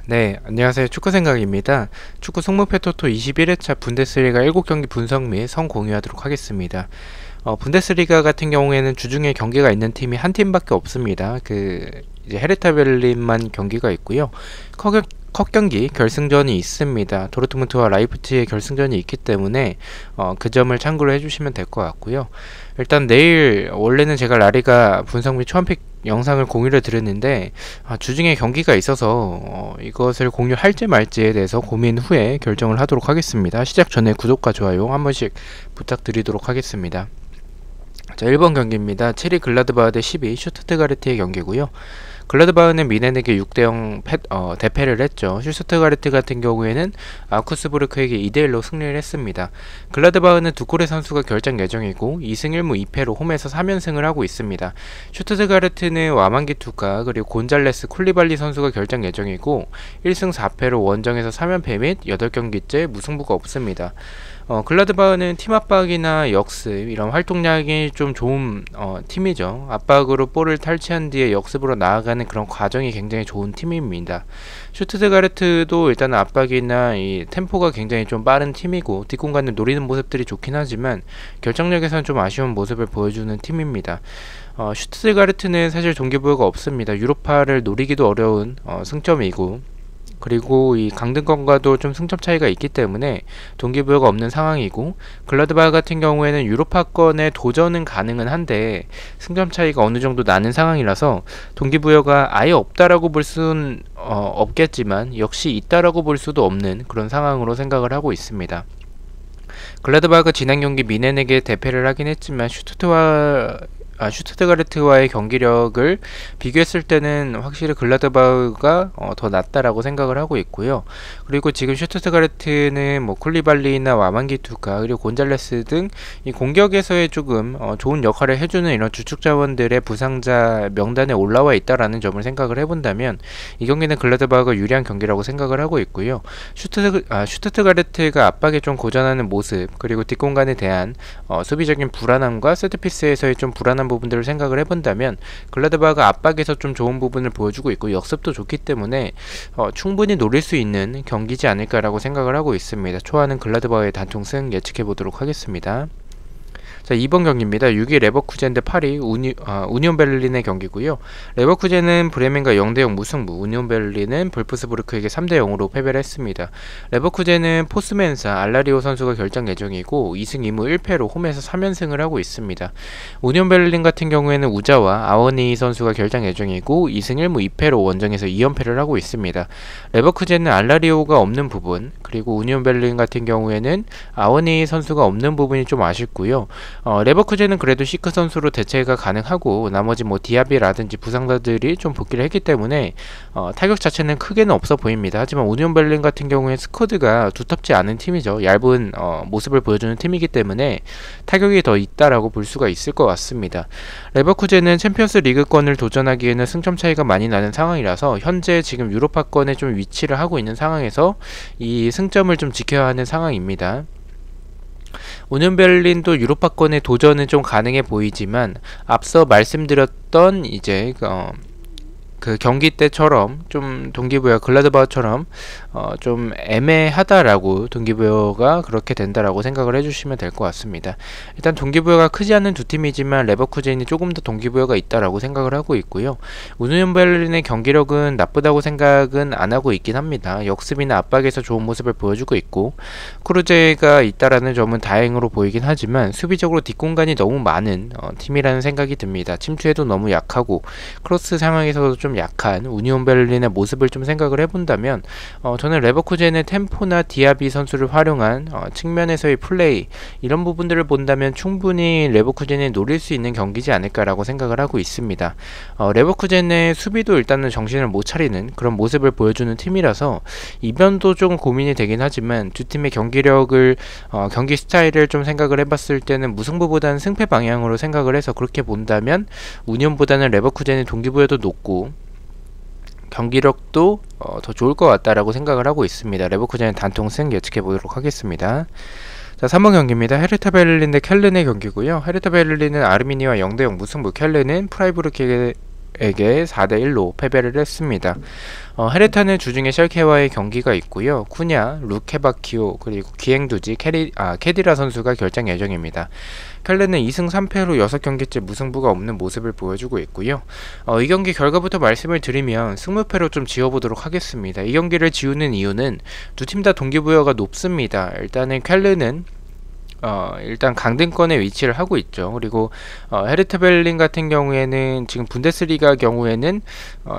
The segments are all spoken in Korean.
네, 안녕하세요. 축구생각입니다. 축구 송무패 토토 21회차 분데스리가 7경기 분석 및 성 공유하도록 하겠습니다. 분데스리가 같은 경우에는 주중에 경기가 있는 팀이 한 팀밖에 없습니다. 이제 헤르타 베를린만 경기가 있고요. 컵 경기 결승전이 있습니다. 도르트문트와 라이프치히의 결승전이 있기 때문에 그 점을 참고를 해주시면 될 것 같고요. 일단 내일 원래는 제가 라리가 분석 및 초안픽 영상을 공유를 드렸는데 주중에 경기가 있어서 이것을 공유할지 말지에 대해서 고민 후에 결정을 하도록 하겠습니다. 시작 전에 구독과 좋아요 한 번씩 부탁드리도록 하겠습니다. 자, 1번 경기입니다. 7위 글라드바흐 대 12위 슈투트가르트의 경기고요. 글라드바흐는 미넨에게 6대0 대패를 했죠. 슈투트가르트 같은 경우에는 아우크스부르크에게 2대1로 승리를 했습니다. 글라드바흐는 두코레 선수가 결장 예정이고 2승 1무 2패로 홈에서 3연승을 하고 있습니다. 슈투트가르트는 와만기 투카 그리고 곤잘레스 쿨리발리 선수가 결장 예정이고 1승 4패로 원정에서 3연패 및 8경기째 무승부가 없습니다. 글라드바흐는 팀 압박이나 역습 이런 활동량이 좀 좋은 팀이죠. 압박으로 볼을 탈취한 뒤에 역습으로 나아가는 그런 과정이 굉장히 좋은 팀입니다. 슈투트가르트도 일단 압박이나 이 템포가 굉장히 좀 빠른 팀이고 뒷공간을 노리는 모습들이 좋긴 하지만 결정력에서는 좀 아쉬운 모습을 보여주는 팀입니다. 슈투트가르트는 사실 동기부여가 없습니다. 유로파를 노리기도 어려운 승점이고 그리고 이 강등권과도 좀 승점 차이가 있기 때문에 동기부여가 없는 상황이고 글라드바흐 같은 경우에는 유로파권에 도전은 가능은 한데 승점 차이가 어느 정도 나는 상황이라서 동기부여가 아예 없다라고 볼 수는 없겠지만 역시 있다라고 볼 수도 없는 그런 상황으로 생각을 하고 있습니다. 글라드바흐가 지난 경기 미넨에게 대패를 하긴 했지만 슈투트가르트와의 경기력을 비교했을 때는 확실히 글라드바흐가 더 낫다라고 생각을 하고 있고요. 그리고 지금 슈투트가르트는 뭐 쿨리발리나 와만기투카 그리고 곤잘레스 등 이 공격에서의 조금 좋은 역할을 해주는 이런 주축 자원들의 부상자 명단에 올라와 있다라는 점을 생각을 해본다면 이 경기는 글라드바흐가 유리한 경기라고 생각을 하고 있고요. 슈투트가르트가 압박에 좀 고전하는 모습 그리고 뒷공간에 대한 수비적인 불안함과 세트피스에서의 좀 불안한 부분들을 생각을 해본다면 글라드바흐가 압박에서 좀 좋은 부분을 보여주고 있고 역습도 좋기 때문에 충분히 노릴 수 있는 경기지 않을까라고 생각을 하고 있습니다. 초안은 글라드바흐의 단통승 예측해보도록 하겠습니다. 자, 2번 경기입니다. 6위 레버쿠젠 대 8위 우니온 베를린의 경기고요. 레버쿠젠은 브레멘과 0대0 무승부, 우니온 베를린은 볼프스부르크에게 3대0으로 패배를 했습니다. 레버쿠젠은 포스멘사 알라리오 선수가 결장 예정이고 2승 2무 1패로 홈에서 3연승을 하고 있습니다. 우니온 베를린 같은 경우에는 우자와 아워니 선수가 결장 예정이고 2승 1무 2패로 원정에서 2연패를 하고 있습니다. 레버쿠젠은 알라리오가 없는 부분 그리고 우니온 베를린 같은 경우에는 아워니 선수가 없는 부분이 좀 아쉽고요. 레버쿠젠은 그래도 시크 선수로 대체가 가능하고 나머지 뭐 디아비라든지 부상자들이 좀 복귀를 했기 때문에 타격 자체는 크게는 없어 보입니다. 하지만 우니온 베를린 같은 경우에 스쿼드가 두텁지 않은 팀이죠. 얇은 모습을 보여주는 팀이기 때문에 타격이 더 있다라고 볼 수가 있을 것 같습니다. 레버쿠젠은 챔피언스 리그권을 도전하기에는 승점 차이가 많이 나는 상황이라서 현재 지금 유로파권에 좀 위치를 하고 있는 상황에서 이 승점을 좀 지켜야 하는 상황입니다. 우니온 베를린도 유로파권의 도전은 좀 가능해 보이지만 앞서 말씀드렸던 이제 그 경기 때처럼 좀 동기부여 글라드바흐처럼 좀 애매하다라고 동기부여가 그렇게 된다라고 생각을 해주시면 될 것 같습니다. 일단 동기부여가 크지 않은 두 팀이지만 레버쿠젠이 조금 더 동기부여가 있다라고 생각을 하고 있고요. 우니온 베를린의 경기력은 나쁘다고 생각은 안 하고 있긴 합니다. 역습이나 압박에서 좋은 모습을 보여주고 있고 크루제가 있다라는 점은 다행으로 보이긴 하지만 수비적으로 뒷공간이 너무 많은 팀이라는 생각이 듭니다. 침투에도 너무 약하고 크로스 상황에서도 좀 약한 우니온 베를린의 모습을 좀 생각을 해본다면 저는 레버쿠젠의 템포나 디아비 선수를 활용한 측면에서의 플레이 이런 부분들을 본다면 충분히 레버쿠젠이 노릴 수 있는 경기지 않을까라고 생각을 하고 있습니다. 레버쿠젠의 수비도 일단은 정신을 못 차리는 그런 모습을 보여주는 팀이라서 이변도 좀 고민이 되긴 하지만 두 팀의 경기력을 경기 스타일을 좀 생각을 해봤을 때는 무승부보다는 승패 방향으로 생각을 해서 그렇게 본다면 우니온보다는 레버쿠젠의 동기부여도 높고 경기력도 더 좋을 것 같다라고 생각을 하고 있습니다. 레버쿠젠의 단통승 예측해 보도록 하겠습니다. 자, 3번 경기입니다. 헤르타 베를린 대 켈른의 경기고요. 헤르타 베를린은 아르미니와 0대0 무승부, 켈른은 프라이부르크에게 샬케에게 4대1로 패배를 했습니다. 헤르타는 주중에 샬케와의 경기가 있고요. 쿠냐, 루케바키오 그리고 기행두지 케디라 선수가 결장 예정입니다. 켈레는 2승 3패로 6경기째 무승부가 없는 모습을 보여주고 있고요. 이 경기 결과부터 말씀을 드리면 승무패로 좀 지어보도록 하겠습니다. 이 경기를 지우는 이유는 두 팀 다 동기부여가 높습니다. 일단은 켈레는 일단 강등권에 위치를 하고 있죠. 그리고 헤르타 베를린 같은 경우에는 지금 분데스리가 경우에는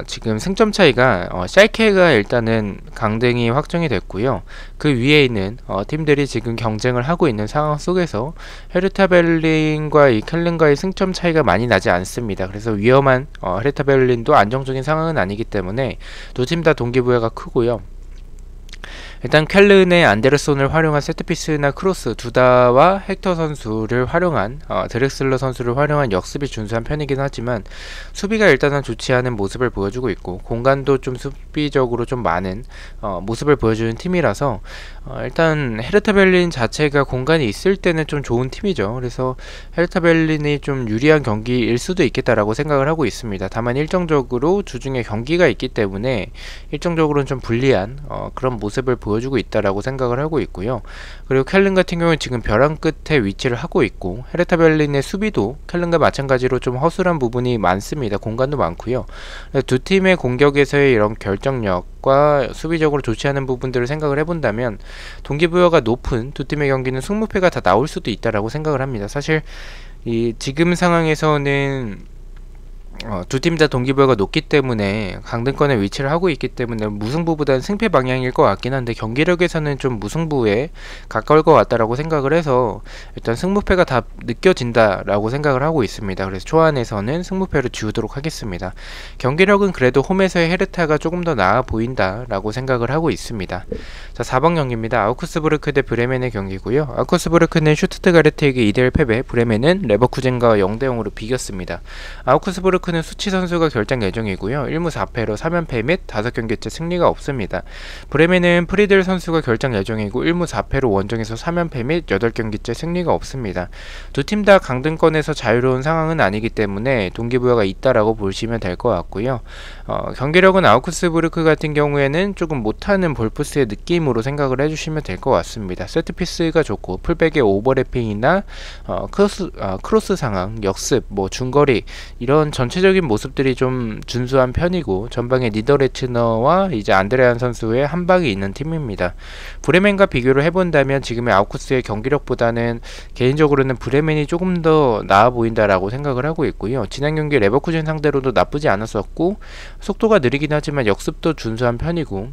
지금 승점 차이가 샬케가 일단은 강등이 확정이 됐고요. 그 위에 있는 팀들이 지금 경쟁을 하고 있는 상황 속에서 헤르타 베를린과 이 켈른과의 승점 차이가 많이 나지 않습니다. 그래서 위험한 헤르타 베를린도 안정적인 상황은 아니기 때문에 두 팀 다 동기부여가 크고요. 일단 켈른의 안데르손을 활용한 세트피스나 크로스, 두다와 헥터 선수를 활용한 드렉슬러 선수를 활용한 역습이 준수한 편이긴 하지만 수비가 일단은 좋지 않은 모습을 보여주고 있고 공간도 좀 수비적으로 좀 많은 모습을 보여주는 팀이라서 일단 헤르타 베를린 자체가 공간이 있을 때는 좀 좋은 팀이죠. 그래서 헤르타 베를린이 좀 유리한 경기일 수도 있겠다라고 생각을 하고 있습니다. 다만 일정적으로 주중에 경기가 있기 때문에 일정적으로는 좀 불리한 그런 모습을 보여주고 있다라고 생각을 하고 있고요. 그리고 켈른 같은 경우는 지금 벼랑 끝에 위치를 하고 있고 헤르타 베를린의 수비도 켈른과 마찬가지로 좀 허술한 부분이 많습니다. 공간도 많고요. 두 팀의 공격에서의 이런 결정력과 수비적으로 좋지 않은 부분들을 생각을 해본다면 동기부여가 높은 두 팀의 경기는 승무패가 다 나올 수도 있다라고 생각을 합니다. 사실 이 지금 상황에서는 두 팀 다 동기부여가 높기 때문에 강등권에 위치를 하고 있기 때문에 무승부보다는 승패 방향일 것 같긴 한데 경기력에서는 좀 무승부에 가까울 것 같다라고 생각을 해서 일단 승무패가 다 느껴진다라고 생각을 하고 있습니다. 그래서 초안에서는 승무패로 지우도록 하겠습니다. 경기력은 그래도 홈에서의 헤르타가 조금 더 나아 보인다라고 생각을 하고 있습니다. 자, 4번 경기입니다. 아우크스부르크 대 브레멘의 경기고요. 아우크스부르크는 슈투트가르트에게 2대1 패배, 브레멘은 레버쿠젠과 0대0으로 비겼습니다. 아우크스부르크는 수치 선수가 결장 예정이고요. 1무 4패로 3연패 및 5경기째 승리가 없습니다. 브레멘은 프리들 선수가 결장 예정이고 1무 4패로 원정에서 3연패 및 8경기째 승리가 없습니다. 두 팀 다 강등권에서 자유로운 상황은 아니기 때문에 동기부여가 있다라고 보시면 될 것 같고요. 경기력은 아우크스부르크 같은 경우에는 조금 못하는 볼프스의 느낌으로 생각을 해주시면 될 것 같습니다. 세트피스가 좋고 풀백의 오버래핑이나 크로스 상황, 역습, 중거리 이런 전체적인 모습들이 좀 준수한 편이고 전방에 니더레츠너와 이제 안드레안 선수의 한방이 있는 팀입니다. 브레멘과 비교를 해본다면 지금의 아우크스의 경기력보다는 개인적으로는 브레멘이 조금 더 나아 보인다라고 생각을 하고 있고요. 지난 경기 레버쿠젠 상대로도 나쁘지 않았었고 속도가 느리긴 하지만 역습도 준수한 편이고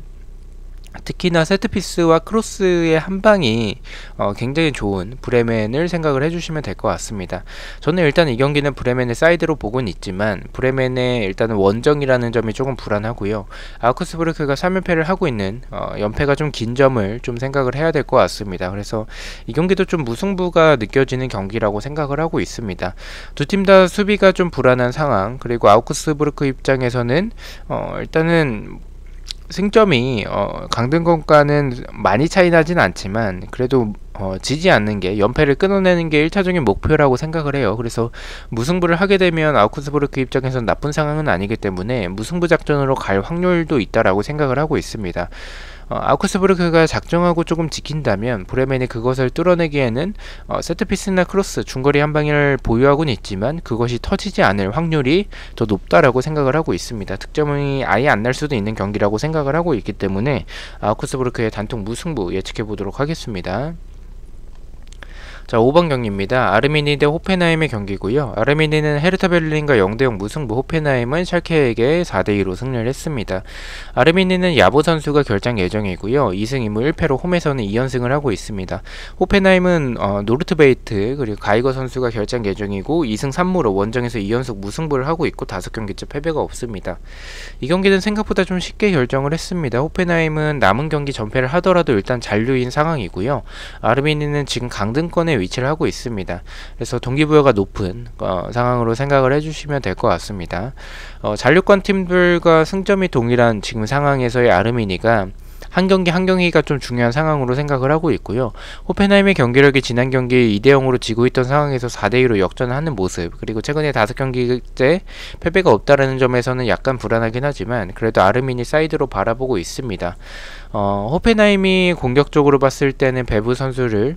특히나 세트피스와 크로스의 한방이 굉장히 좋은 브레멘을 생각을 해주시면 될 것 같습니다. 저는 일단 이 경기는 브레멘의 사이드로 보곤 있지만 브레멘의 일단은 원정이라는 점이 조금 불안하고요. 아우크스부르크가 3연패를 하고 있는 연패가 좀 긴 점을 좀 생각을 해야 될 것 같습니다. 그래서 이 경기도 좀 무승부가 느껴지는 경기라고 생각을 하고 있습니다. 두 팀 다 수비가 좀 불안한 상황, 그리고 아우크스부르크 입장에서는 일단은 승점이 강등권과는 많이 차이 나진 않지만 그래도 지지 않는 게, 연패를 끊어내는 게 1차적인 목표라고 생각을 해요. 그래서 무승부를 하게 되면 아우크스부르크 입장에서는 나쁜 상황은 아니기 때문에 무승부 작전으로 갈 확률도 있다라고 생각을 하고 있습니다. 아우크스부르크가 작정하고 조금 지킨다면 브레멘이 그것을 뚫어내기에는 세트피스나 크로스, 중거리 한방을 보유하고는 있지만 그것이 터지지 않을 확률이 더 높다라고 생각을 하고 있습니다. 득점이 아예 안 날 수도 있는 경기라고 생각을 하고 있기 때문에 아우크스부르크의 단통 무승부 예측해 보도록 하겠습니다. 자, 5번 경기입니다. 아르미니 대 호펜하임의 경기고요. 아르미니는 헤르타 베를린과 0대0 무승부, 호펜하임은 샬케에게 4대2로 승리를 했습니다. 아르미니는 야보 선수가 결장 예정이고요. 2승 2무 1패로 홈에서는 2연승을 하고 있습니다. 호펜하임은 노르트베이트 그리고 가이거 선수가 결장 예정이고 2승 3무로 원정에서 2연속 무승부를 하고 있고 5경기째 패배가 없습니다. 이 경기는 생각보다 좀 쉽게 결정을 했습니다. 호펜하임은 남은 경기 전패를 하더라도 일단 잔류인 상황이고요. 아르미니는 지금 강등권에 위치를 하고 있습니다. 그래서 동기부여가 높은 상황으로 생각을 해주시면 될 것 같습니다. 잔류권 팀들과 승점이 동일한 지금 상황에서의 아르미니가 한 경기 한 경기가 좀 중요한 상황으로 생각을 하고 있고요. 호펜하임의 경기력이 지난 경기 2대 0으로 지고 있던 상황에서 4대 2로 역전하는 모습, 그리고 최근에 5경기째 패배가 없다라는 점에서는 약간 불안하긴 하지만 그래도 아르민이 사이드로 바라보고 있습니다. 호펜하임이 공격적으로 봤을 때는 베브 선수를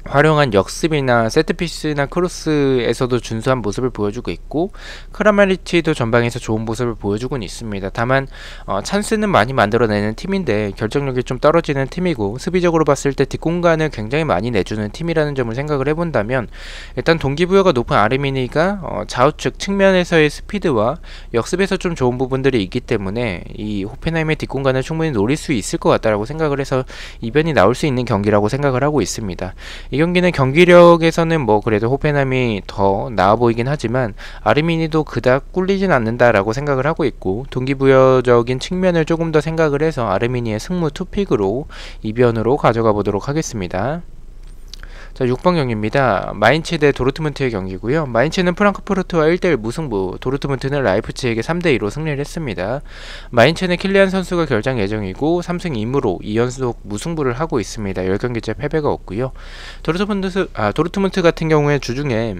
활용한 역습이나 세트피스나 크로스에서도 준수한 모습을 보여주고 있고, 크라마리치도 전방에서 좋은 모습을 보여주고 있습니다. 다만 찬스는 많이 만들어내는 팀인데 결정력이 좀 떨어지는 팀이고, 수비적으로 봤을 때 뒷공간을 굉장히 많이 내주는 팀이라는 점을 생각을 해본다면, 일단 동기부여가 높은 아르미니가 좌우측 측면에서의 스피드와 역습에서 좀 좋은 부분들이 있기 때문에 이 호펜하임의 뒷공간을 충분히 노릴 수 있을 것 같다라고 생각을 해서 이변이 나올 수 있는 경기라고 생각을 하고 있습니다. 이 경기는 경기력에서는 뭐 그래도 호펜함이 더 나아 보이긴 하지만 아르미니도 그닥 꿀리진 않는다라고 생각을 하고 있고, 동기부여적인 측면을 조금 더 생각을 해서 아르미니의 승무 투픽으로 이변으로 가져가 보도록 하겠습니다. 자, 6번 경기입니다. 마인츠 대 도르트문트의 경기고요. 마인츠는 프랑크푸르트와 1대1 무승부, 도르트문트는 라이프치히에게 3대2로 승리를 했습니다. 마인츠는 킬리안 선수가 결장 예정이고 3승 2무로 2연속 무승부를 하고 있습니다. 10경기째 패배가 없고요. 도르트문트 같은 경우에 주중에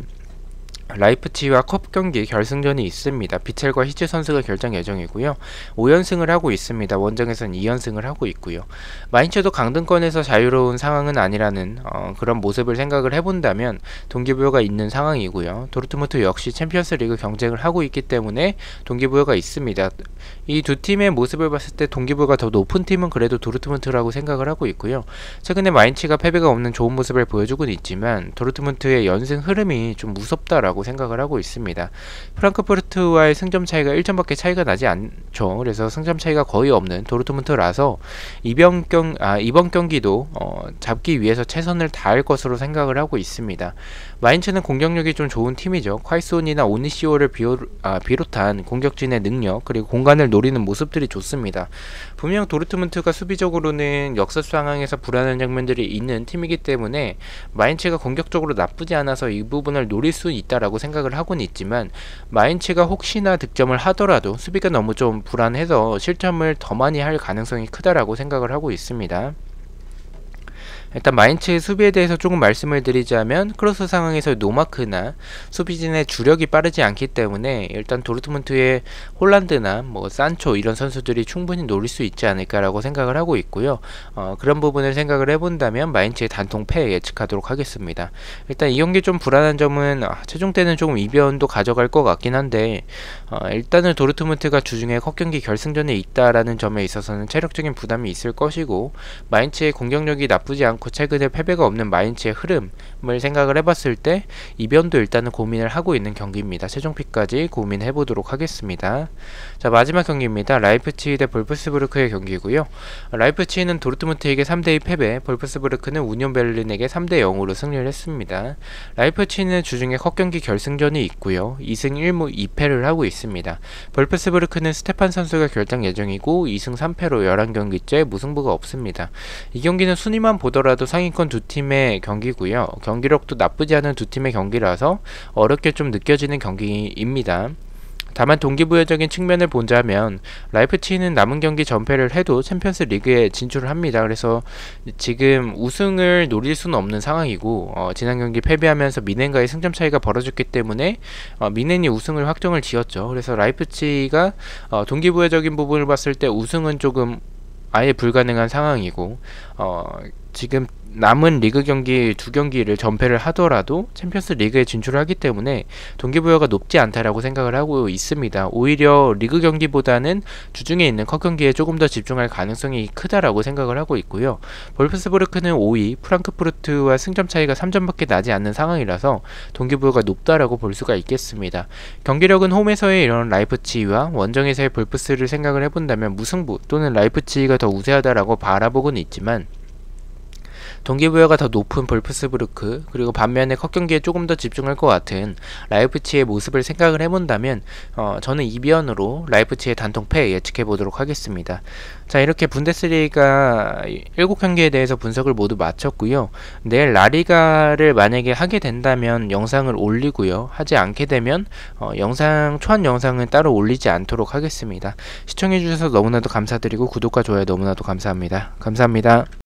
라이프치히와 컵 경기 결승전이 있습니다. 비첼과 히츠 선수가 결정 예정이고요. 5연승을 하고 있습니다. 원정에선 2연승을 하고 있고요. 마인츠도 강등권에서 자유로운 상황은 아니라는 그런 모습을 생각을 해본다면 동기부여가 있는 상황이고요. 도르트문트 역시 챔피언스 리그 경쟁을 하고 있기 때문에 동기부여가 있습니다. 이 두 팀의 모습을 봤을 때 동기부여가 더 높은 팀은 그래도 도르트문트라고 생각을 하고 있고요. 최근에 마인츠가 패배가 없는 좋은 모습을 보여주고는 있지만 도르트문트의 연승 흐름이 좀 무섭다라고 생각을 하고 있습니다. 프랑크푸르트와의 승점 차이가 1점밖에 차이가 나지 않죠. 그래서 승점 차이가 거의 없는 도르트문트라서 이번 경기도 잡기 위해서 최선을 다할 것으로 생각을 하고 있습니다. 마인츠는 공격력이 좀 좋은 팀이죠. 콰이손이나 오니시오를 비롯한 공격진의 능력, 그리고 공간을 노리는 모습들이 좋습니다. 분명 도르트문트가 수비적으로는 역습 상황에서 불안한 장면들이 있는 팀이기 때문에 마인츠가 공격적으로 나쁘지 않아서 이 부분을 노릴 수 있다라고 생각을 하고는 있지만, 마인츠가 혹시나 득점을 하더라도 수비가 너무 좀 불안해서 실점을 더 많이 할 가능성이 크다라고 생각을 하고 있습니다. 일단 마인츠의 수비에 대해서 조금 말씀을 드리자면, 크로스 상황에서 노마크나 수비진의 주력이 빠르지 않기 때문에 일단 도르트문트의 홀란드나 뭐 산초 이런 선수들이 충분히 노릴 수 있지 않을까라고 생각을 하고 있고요. 그런 부분을 생각을 해본다면 마인츠의 단통 패 예측하도록 하겠습니다. 일단 이 경기 좀 불안한 점은 최종 때는 조금 이변도 가져갈 것 같긴 한데, 일단은 도르트문트가 주중에 컵 경기 결승전에 있다라는 점에 있어서는 체력적인 부담이 있을 것이고, 마인츠의 공격력이 나쁘지 않고 최근에 패배가 없는 마인츠의 흐름을 생각을 해봤을 때 이변도 일단은 고민을 하고 있는 경기입니다. 최종픽까지 고민해보도록 하겠습니다. 자, 마지막 경기입니다. 라이프치히 대 볼프스부르크의 경기고요. 라이프치히는 도르트문트에게 3대2 패배, 볼프스부르크는 우니온 베를린에게 3대0으로 승리를 했습니다. 라이프치히는 주중에 컵 경기 결승전이 있고요. 2승 1무 2패를 하고 있습니다. 볼프스부르크는 스테판 선수가 결장 예정이고 2승 3패로 11경기째 무승부가 없습니다. 이 경기는 순위만 보더라도 상위권 두 팀의 경기고요. 경기력도 나쁘지 않은 두 팀의 경기라서 어렵게 좀 느껴지는 경기입니다. 다만 동기부여적인 측면을 본다면 라이프치히는 남은 경기 전패를 해도 챔피언스 리그에 진출을 합니다. 그래서 지금 우승을 노릴 수는 없는 상황이고, 지난 경기 패배하면서 미넨과의 승점 차이가 벌어졌기 때문에 미넨이 우승을 확정을 지었죠. 그래서 라이프치히가 동기부여적인 부분을 봤을 때 우승은 조금 아예 불가능한 상황이고, 지금 남은 리그 경기 2경기를 전패를 하더라도 챔피언스 리그에 진출하기 때문에 동기부여가 높지 않다라고 생각을 하고 있습니다. 오히려 리그 경기보다는 주중에 있는 컵 경기에 조금 더 집중할 가능성이 크다라고 생각을 하고 있고요. 볼프스부르크는 5위, 프랑크푸르트와 승점 차이가 3점밖에 나지 않는 상황이라서 동기부여가 높다라고 볼 수가 있겠습니다. 경기력은 홈에서의 이런 라이프치히와 원정에서의 볼프스를 생각을 해본다면 무승부 또는 라이프치히가 더 우세하다라고 바라보고는 있지만, 동기부여가 더 높은 볼프스부르크, 그리고 반면에 컵 경기에 조금 더 집중할 것 같은 라이프치히의 모습을 생각을 해본다면 저는 이변으로 라이프치히의 단통패 예측해 보도록 하겠습니다. 자, 이렇게 분데스리가 7경기에 대해서 분석을 모두 마쳤고요. 내일 라리가를 만약에 하게 된다면 영상을 올리고요. 하지 않게 되면 초안 영상은 따로 올리지 않도록 하겠습니다. 시청해 주셔서 너무나도 감사드리고 구독과 좋아요 너무나도 감사합니다. 감사합니다.